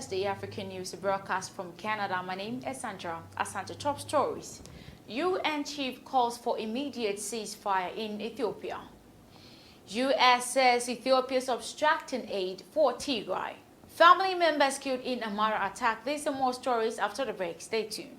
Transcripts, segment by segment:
Thursday African News broadcast from Canada. My name is Sandra. Asante top stories. UN chief calls for immediate ceasefire in Ethiopia. US says Ethiopia is obstructing aid for Tigray. Family members killed in Amara attack. These and more stories after the break. Stay tuned.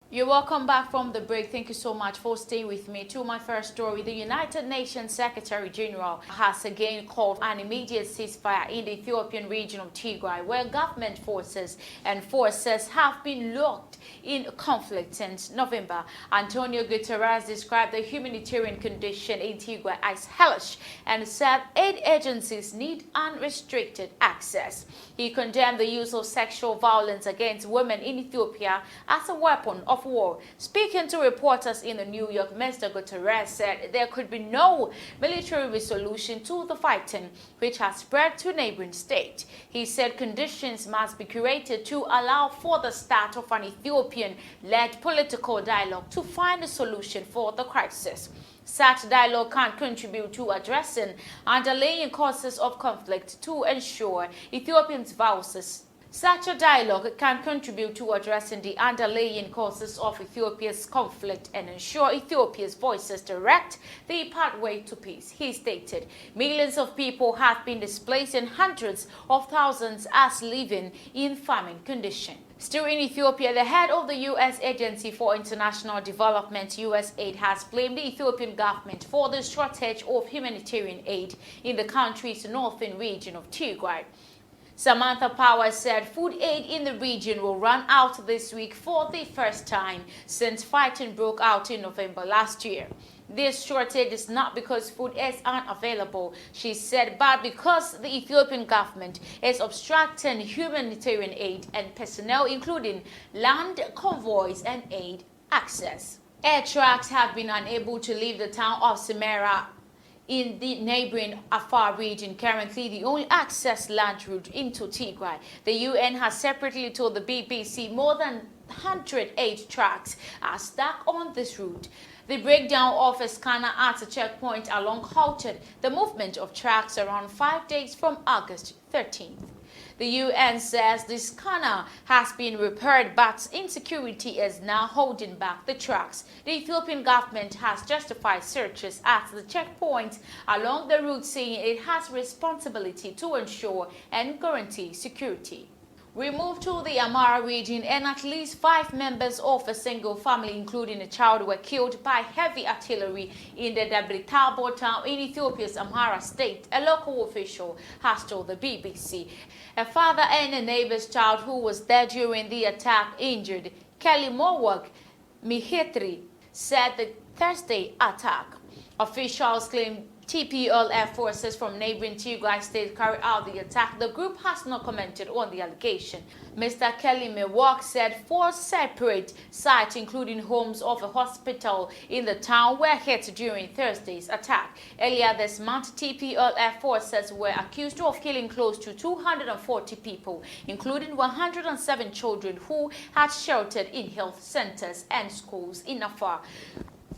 You're welcome back from the break. Thank you so much for staying with me. To my first story, the United Nations Secretary General has again called an immediate ceasefire in the Ethiopian region of Tigray, where government forces and forces have been locked in conflict since November. Antonio Guterres described the humanitarian condition in Tigray as hellish and said aid agencies need unrestricted access. He condemned the use of sexual violence against women in Ethiopia as a weapon of war. Speaking to reporters in New York, Mr. Guterres said there could be no military resolution to the fighting, which has spread to neighboring states. He said conditions must be created to allow for the start of an Ethiopian-led political dialogue to find a solution for the crisis. Such dialogue can contribute to addressing underlying causes of conflict to ensure Ethiopians' voices. Such a dialogue can contribute to addressing the underlying causes of Ethiopia's conflict and ensure Ethiopia's voices direct the pathway to peace, he stated. Millions of people have been displaced and hundreds of thousands are living in famine conditions. Still in Ethiopia, the head of the U.S. Agency for International Development, USAID, has blamed the Ethiopian government for the shortage of humanitarian aid in the country's northern region of Tigray. Samantha Power said food aid in the region will run out this week for the first time since fighting broke out in November last year. This shortage is not because food is unavailable, she said, but because the Ethiopian government is obstructing humanitarian aid and personnel, including land convoys and aid access. Air trucks have been unable to leave the town of Samara in the neighboring Afar region, currently the only access land route into Tigray. The UN has separately told the BBC more than 108 trucks are stuck on this route. The breakdown of a scanner at a checkpoint along halted the movement of trucks around 5 days from August 13th. The UN says the scanner has been repaired, but insecurity is now holding back the trucks. The Ethiopian government has justified searches at the checkpoints along the route, saying it has responsibility to ensure and guarantee security. We move to the Amara region, and at least 5 members of a single family, including a child, were killed by heavy artillery in the Dabritabo town in Ethiopia's Amara state, a local official has told the BBC. A father and a neighbor's child who was there during the attack injured. Kelly Mowak Mihetri said the Thursday attack. Officials claim TPLF forces from neighboring Tigray state carried out the attack. The group has not commented on the allegation. Mr. Kelly Mewak said 4 separate sites, including homes of a hospital in the town, were hit during Thursday's attack. Earlier this month, TPLF forces were accused of killing close to 240 people, including 107 children who had sheltered in health centers and schools in Afar.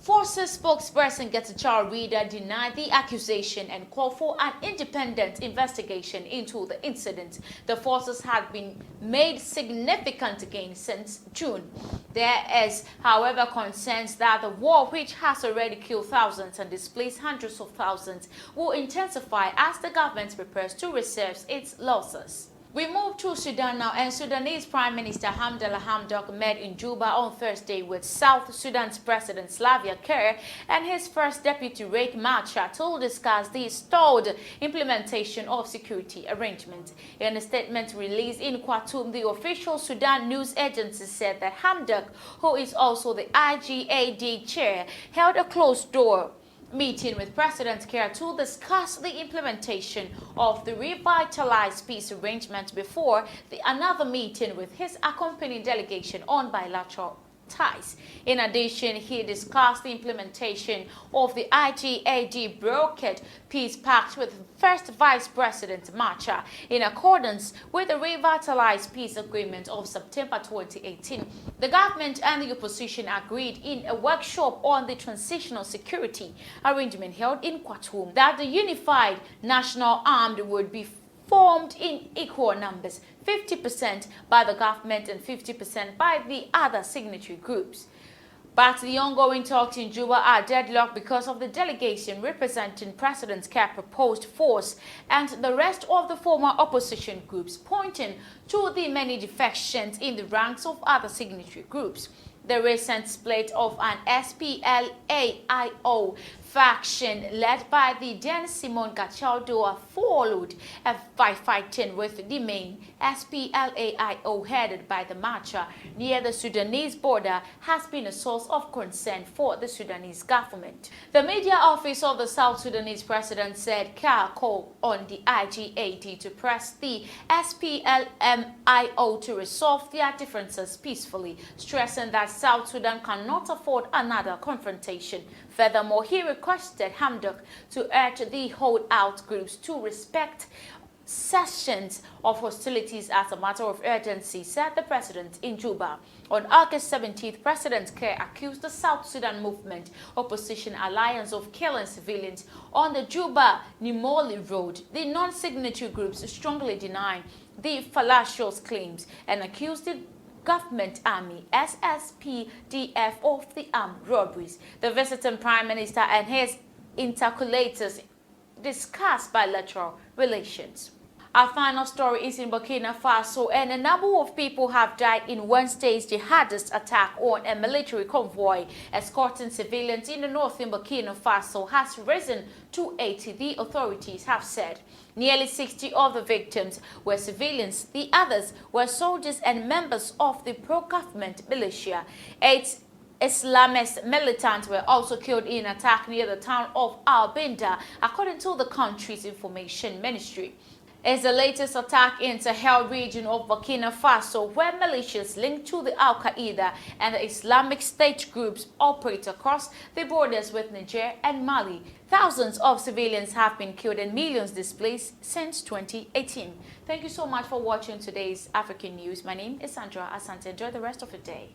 Forces spokesperson Getachew Reader denied the accusation and called for an independent investigation into the incident. The forces had been made significant gains since June. There is, however, concerns that the war, which has already killed thousands and displaced hundreds of thousands, will intensify as the government prepares to reserve its losses. We move to Sudan now, and Sudanese Prime Minister Hamdallah Hamdok met in Juba on Thursday with South Sudan's President Salva Kiir and his first deputy Riek Machar to discuss the stalled implementation of security arrangements. In a statement released in Khartoum, the official Sudan news agency said that Hamdok, who is also the IGAD chair, held a closed-door meeting with President Kiir to discuss the implementation of the revitalized peace arrangement before another meeting with his accompanying delegation on bilateral ties. In addition, he discussed the implementation of the IGAD brokered peace pact with First Vice President Macha in accordance with the revitalized peace agreement of September 2018. The government and the opposition agreed in a workshop on the transitional security arrangement held in Khartoum that the unified national army would be formed in equal numbers, 50% by the government and 50% by the other signatory groups. But the ongoing talks in Juba are deadlocked because of the delegation representing President K's proposed force and the rest of the former opposition groups, pointing to the many defections in the ranks of other signatory groups. The recent split of an SPLAIO faction led by the then Simon Gachaudoa followed by fighting with the main SPLAIO headed by the Macha near the Sudanese border has been a source of concern for the Sudanese government. The media office of the South Sudanese president said Kah called on the IGAD to press the SPLMIO to resolve their differences peacefully, stressing that South Sudan cannot afford another confrontation. Furthermore, he requested Hamdok to urge the holdout groups to respect cessations of hostilities as a matter of urgency, said the president in Juba. On August 17th, President Keh accused the South Sudan Movement Opposition Alliance of killing civilians on the Juba-Nimoli Road. The non-signatory groups strongly deny the fallacious claims and accused the government army SSPDF of the armed robberies. The visiting prime minister and his interlocutors discussed bilateral relations. Our final story is in Burkina Faso, and a number of people have died in Wednesday's jihadist attack on a military convoy escorting civilians in the northern Burkina Faso has risen to 80, the authorities have said. Nearly 60 of the victims were civilians. The others were soldiers and members of the pro-government militia. 8 Islamist militants were also killed in an attack near the town of Al-Binda, according to the country's information ministry. It's the latest attack in the Sahel region of Burkina Faso, where militias linked to the Al-Qaeda and the Islamic State groups operate across the borders with Niger and Mali. Thousands of civilians have been killed and millions displaced since 2018. Thank you so much for watching today's African News. My name is Sandra Asante. Enjoy the rest of the day.